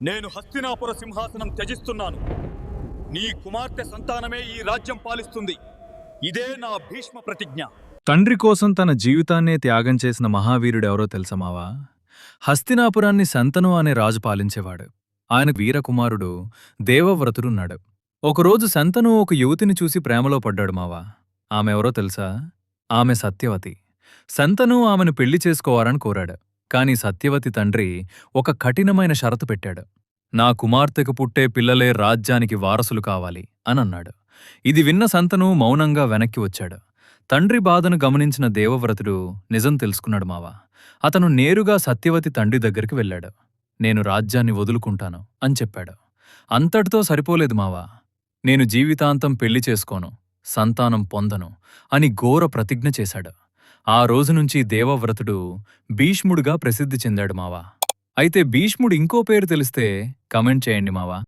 నేను హస్తినాపుర సింహాసనం త్యజిస్తున్నాను. నీ కుమార్తె సంతానమే ఈ రాజ్యం పాలిస్తుంది. ఇదే నా భీష్మ ప్రతిజ్ఞ. తండ్రి కోసం తన జీవితాన్నే త్యాగం చేసిన మహావీరుడెవరో తెలుసమావా? హస్తినాపురాన్ని శంతను అనే రాజు పాలించేవాడు. ఆయన వీరకుమారుడు దేవవ్రతుడున్నాడు. ఒకరోజు శంతను ఒక యువతిని చూసి ప్రేమలో పడ్డాడు మావా. ఆమెవరో తెలుసా? ఆమె సత్యవతి. శంతను ఆమెను పెళ్లి చేసుకోవాలని కోరాడు. కాని సత్యవతి తండ్రి ఒక కఠినమైన షరతు పెట్టాడు. నా కుమార్తెకు పుట్టే పిల్లలే రాజ్యానికి వారసులు కావాలి అనన్నాడు. ఇది విన్న శంతను మౌనంగా వెనక్కి వచ్చాడు. తండ్రి బాధను గమనించిన దేవవ్రతుడు నిజం తెలుసుకున్నాడు మావా. అతను నేరుగా సత్యవతి తండ్రి దగ్గరికి వెళ్ళాడు. నేను రాజ్యాన్ని వదులుకుంటాను అని చెప్పాడు. అంతటితో సరిపోలేదు మావా. నేను జీవితాంతం పెళ్లి చేసుకోను, సంతానం పొందను అని ఘోర ప్రతిజ్ఞ చేశాడు. ఆ రోజునుంచి దేవవ్రతుడు భీష్ముడుగా ప్రసిద్ధి చెందాడు మావా. అయితే భీష్ముడు ఇంకో పేరు తెలిస్తే కమెంట్ చేయండి మావా.